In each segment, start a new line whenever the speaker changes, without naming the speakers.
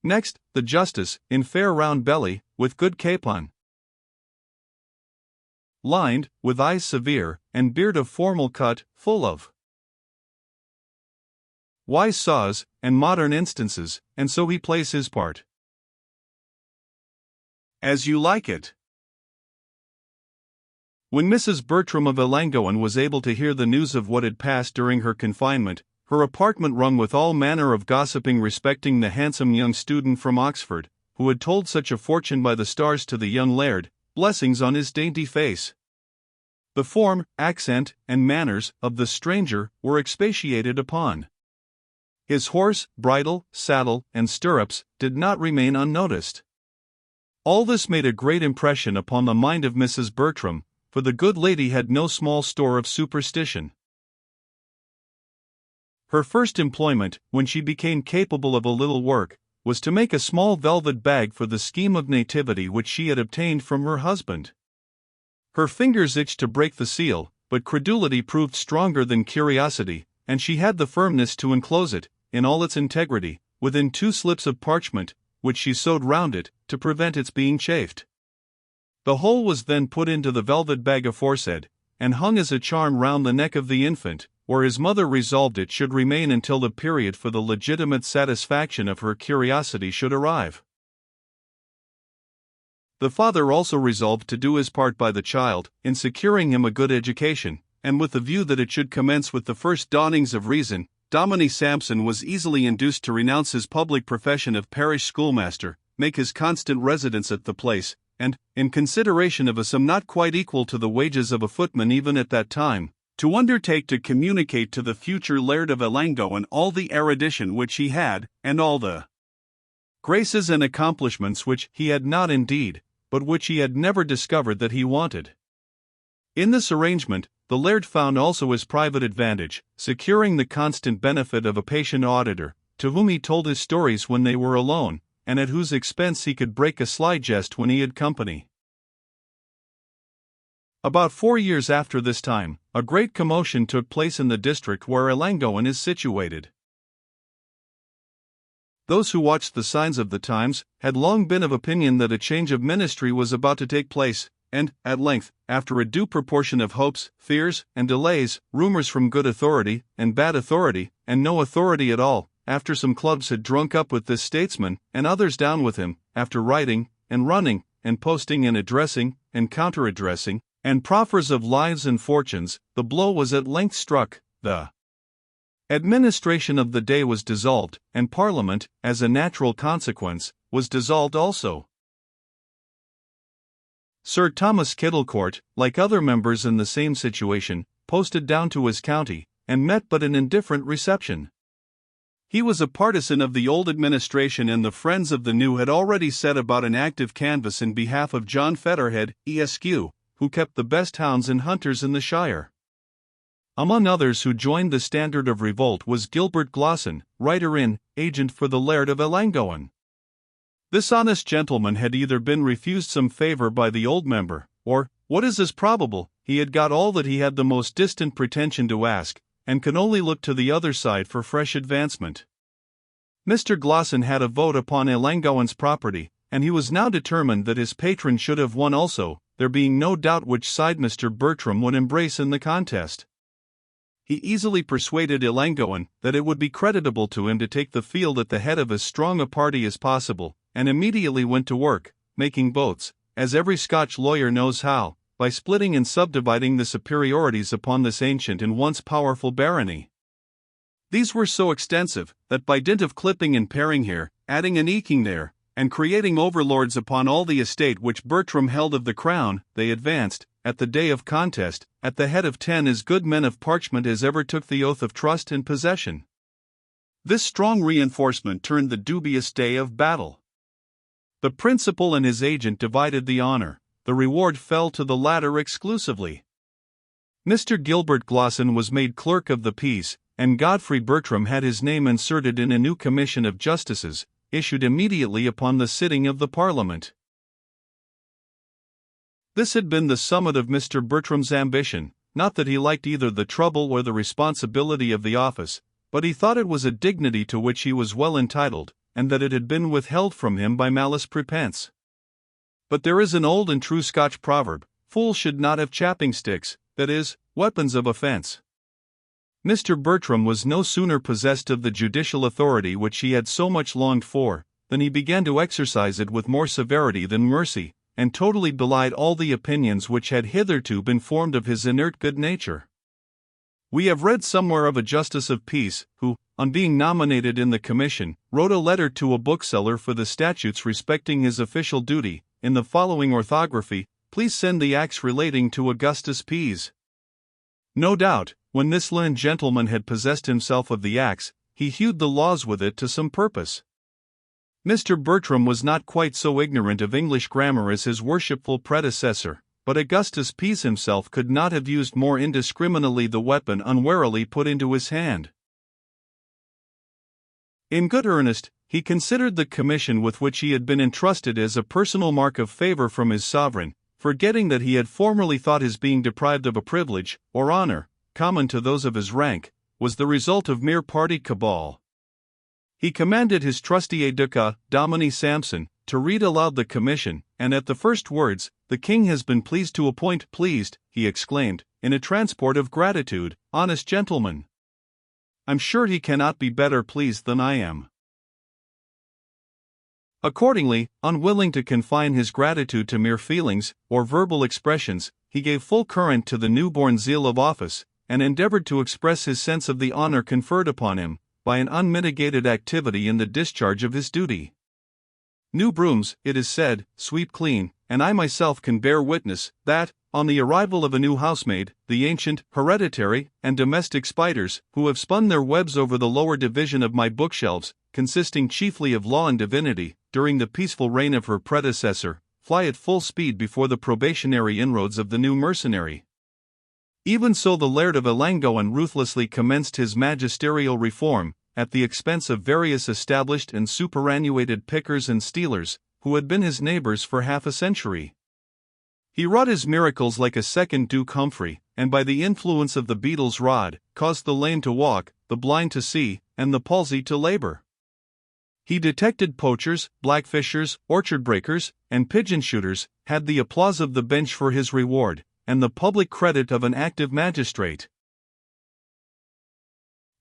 Next, the justice, in fair round belly, with good capon, lined, with eyes severe, and beard of formal cut, full of wise saws, and modern instances, and so he plays his part. As you like it. When Mrs. Bertram of Ellangowan was able to hear the news of what had passed during her confinement, her apartment rung with all manner of gossiping respecting the handsome young student from Oxford, who had told such a fortune by the stars to the young laird, blessings on his dainty face. The form, accent, and manners of the stranger were expatiated upon. His horse, bridle, saddle, and stirrups did not remain unnoticed. All this made a great impression upon the mind of Mrs. Bertram, for the good lady had no small store of superstition. Her first employment, when she became capable of a little work, was to make a small velvet bag for the scheme of nativity which she had obtained from her husband. Her fingers itched to break the seal, but credulity proved stronger than curiosity, and she had the firmness to enclose it, in all its integrity, within 2 slips of parchment, which she sewed round it, to prevent its being chafed. The whole was then put into the velvet bag aforesaid, and hung as a charm round the neck of the infant, where his mother resolved it should remain until the period for the legitimate satisfaction of her curiosity should arrive. The father also resolved to do his part by the child, in securing him a good education, and with the view that it should commence with the first dawnings of reason, Dominie Sampson was easily induced to renounce his public profession of parish schoolmaster, make his constant residence at the place, and, in consideration of a sum not quite equal to the wages of a footman even at that time, to undertake to communicate to the future Laird of Ellangowan all the erudition which he had, and all the graces and accomplishments which he had not indeed, but which he had never discovered that he wanted. In this arrangement, the laird found also his private advantage, securing the constant benefit of a patient auditor, to whom he told his stories when they were alone, and at whose expense he could break a sly jest when he had company. About 4 years after this time, a great commotion took place in the district where Ellangowan is situated. Those who watched the signs of the times had long been of opinion that a change of ministry was about to take place, and, at length, after a due proportion of hopes, fears, and delays, rumors from good authority, and bad authority, and no authority at all, after some clubs had drunk up with this statesman, and others down with him, after writing, and running, and posting and addressing, and counter-addressing, and proffers of lives and fortunes, the blow was at length struck, the administration of the day was dissolved, and Parliament, as a natural consequence, was dissolved also. Sir Thomas Kittlecourt, like other members in the same situation, posted down to his county, and met but an indifferent reception. He was a partisan of the old administration, and the friends of the new had already set about an active canvass in behalf of John Featherhead, Esq., who kept the best hounds and hunters in the shire. Among others who joined the standard of revolt was Gilbert Glosson, writer-in, agent for the Laird of Ellangowan. This honest gentleman had either been refused some favour by the old member, or, what is as probable, he had got all that he had the most distant pretension to ask, and could only look to the other side for fresh advancement. Mr. Glosson had a vote upon Ellangowan's property, and he was now determined that his patron should have won also, there being no doubt which side Mr. Bertram would embrace in the contest. He easily persuaded Ellangowan that it would be creditable to him to take the field at the head of as strong a party as possible, and immediately went to work, making votes, as every Scotch lawyer knows how, by splitting and subdividing the superiorities upon this ancient and once powerful barony. These were so extensive, that by dint of clipping and paring here, adding and eking there, and creating overlords upon all the estate which Bertram held of the crown, they advanced, at the day of contest, at the head of 10 as good men of parchment as ever took the oath of trust and possession. This strong reinforcement turned the dubious day of battle. The principal and his agent divided the honor. The reward fell to the latter exclusively. Mr. Gilbert Glosson was made clerk of the peace, and Godfrey Bertram had his name inserted in a new commission of justices, issued immediately upon the sitting of the Parliament. This had been the summit of Mr. Bertram's ambition, not that he liked either the trouble or the responsibility of the office, but he thought it was a dignity to which he was well entitled, and that it had been withheld from him by malice prepense. But there is an old and true Scotch proverb, "Fools should not have chapping sticks," that is, weapons of offense. Mr. Bertram was no sooner possessed of the judicial authority which he had so much longed for, than he began to exercise it with more severity than mercy, and totally belied all the opinions which had hitherto been formed of his inert good nature. We have read somewhere of a justice of peace, who, on being nominated in the commission, wrote a letter to a bookseller for the statutes respecting his official duty, in the following orthography: "Please send the acts relating to Augustus Pease." No doubt, when this learned gentleman had possessed himself of the axe, he hewed the laws with it to some purpose. Mr. Bertram was not quite so ignorant of English grammar as his worshipful predecessor, but Augustus Pease himself could not have used more indiscriminately the weapon unwarily put into his hand. In good earnest, he considered the commission with which he had been entrusted as a personal mark of favor from his sovereign, forgetting that he had formerly thought his being deprived of a privilege, or honor, common to those of his rank, was the result of mere party cabal. He commanded his trusty aide-de-camp, Domine Sampson, to read aloud the commission, and at the first words, "The king has been pleased to appoint," pleased, he exclaimed, in a transport of gratitude, "honest gentleman. I'm sure he cannot be better pleased than I am." Accordingly, unwilling to confine his gratitude to mere feelings, or verbal expressions, he gave full current to the newborn zeal of office, and endeavored to express his sense of the honor conferred upon him, by an unmitigated activity in the discharge of his duty. New brooms, it is said, sweep clean, and I myself can bear witness, that, on the arrival of a new housemaid, the ancient, hereditary, and domestic spiders, who have spun their webs over the lower division of my bookshelves, consisting chiefly of law and divinity, during the peaceful reign of her predecessor, fly at full speed before the probationary inroads of the new mercenary. Even so the Laird of Ellangowan ruthlessly commenced his magisterial reform, at the expense of various established and superannuated pickers and stealers, who had been his neighbors for half a century. He wrought his miracles like a second Duke Humphrey, and by the influence of the beetle's rod, caused the lame to walk, the blind to see, and the palsied to labor. He detected poachers, blackfishers, orchard breakers, and pigeon shooters, had the applause of the bench for his reward, and the public credit of an active magistrate.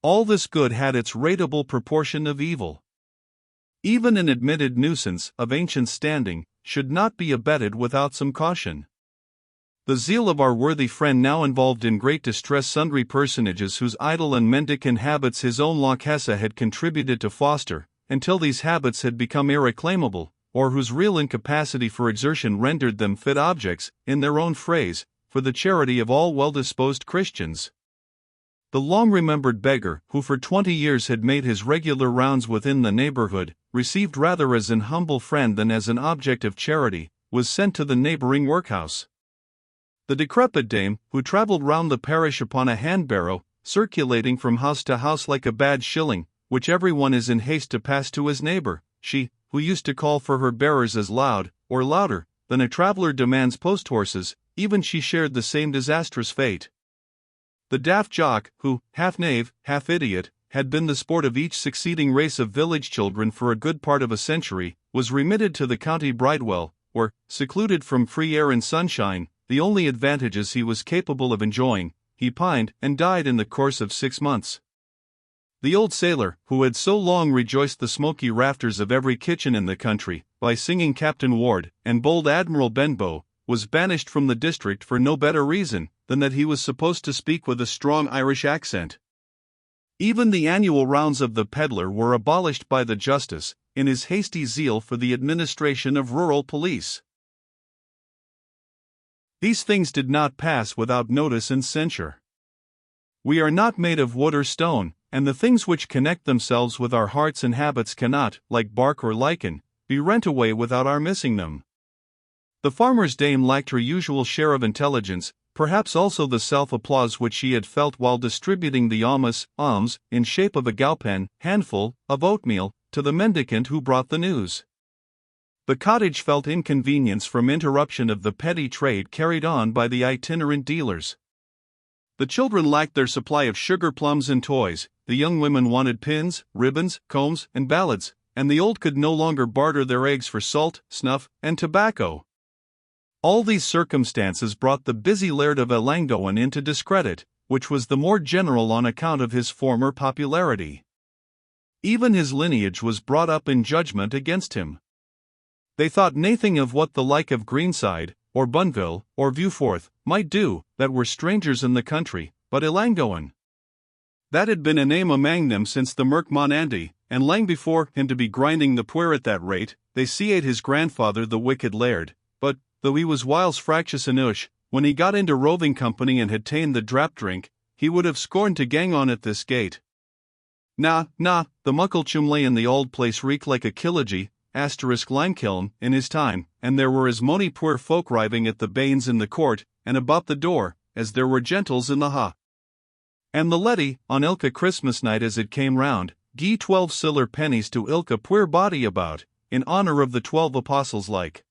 All this good had its rateable proportion of evil. Even an admitted nuisance, of ancient standing, should not be abetted without some caution. The zeal of our worthy friend now involved in great distress sundry personages whose idle and mendicant habits his own Lachesis had contributed to foster, until these habits had become irreclaimable, or whose real incapacity for exertion rendered them fit objects, in their own phrase, for the charity of all well-disposed Christians. The long-remembered beggar, who for 20 years had made his regular rounds within the neighborhood, received rather as an humble friend than as an object of charity, was sent to the neighboring workhouse. The decrepit dame, who travelled round the parish upon a hand-barrow, circulating from house to house like a bad shilling, which every one is in haste to pass to his neighbor, she, who used to call for her bearers as loud, or louder, than a traveller demands post-horses, even she shared the same disastrous fate. The daft jock, who, half knave, half idiot, had been the sport of each succeeding race of village children for a good part of a century, was remitted to the county bridewell, where, secluded from free air and sunshine, the only advantages he was capable of enjoying, he pined and died in the course of 6 months. The old sailor, who had so long rejoiced the smoky rafters of every kitchen in the country, by singing Captain Ward and bold Admiral Benbow, was banished from the district for no better reason than that he was supposed to speak with a strong Irish accent. Even the annual rounds of the peddler were abolished by the justice, in his hasty zeal for the administration of rural police. These things did not pass without notice and censure. We are not made of wood or stone, and the things which connect themselves with our hearts and habits cannot, like bark or lichen, be rent away without our missing them. The farmer's dame lacked her usual share of intelligence, perhaps also the self-applause which she had felt while distributing the alms, in shape of a galpin, handful, of oatmeal, to the mendicant who brought the news. The cottage felt inconvenience from interruption of the petty trade carried on by the itinerant dealers. The children lacked their supply of sugar plums and toys, the young women wanted pins, ribbons, combs, and ballads, and the old could no longer barter their eggs for salt, snuff, and tobacco. All these circumstances brought the busy laird of Ellangowan into discredit, which was the more general on account of his former popularity. Even his lineage was brought up in judgment against him. They thought naething of what the like of Greenside, or Bunville, or Viewforth, might do, that were strangers in the country, but Ellangowan. That had been a name amang them since the Merkmon Andy, and lang before him to be grinding the puir at that rate, they see'd his grandfather the wicked laird, but, though he was whiles fractious enough, when he got into roving company and had ta'en the drap drink, he would have scorned to gang on at this gate. Na, the muckle chumlay in the old place reeked like a killagy, *limekiln, in his time, and there were as mony poor folk riving at the banes in the court, and about the door, as there were gentles in the ha. And the leddy, on ilka Christmas night as it came round, gie 12 siller pennies to ilka puir body about, in honour of the 12 apostles like.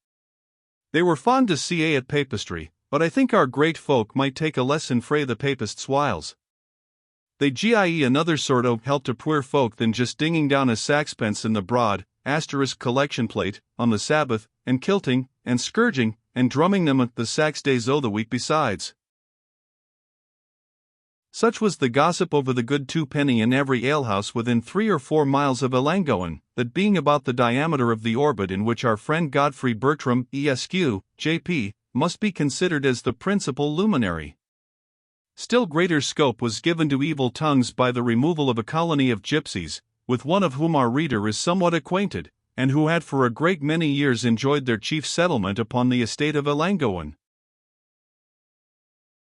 They were fond to see at papistry, but I think our great folk might take a lesson frae the papists' wiles. They gie another sort o' help to puir folk than just dinging down a saxpence in the broad, * collection plate, on the Sabbath, and kilting, and scourging, and drumming them at the 6 days o' the week besides. Such was the gossip over the good 2 penny in every alehouse within 3 or 4 miles of Ellangowan, that being about the diameter of the orbit in which our friend Godfrey Bertram, Esq., J.P., must be considered as the principal luminary. Still greater scope was given to evil tongues by the removal of a colony of gypsies, with one of whom our reader is somewhat acquainted, and who had for a great many years enjoyed their chief settlement upon the estate of Ellangowan.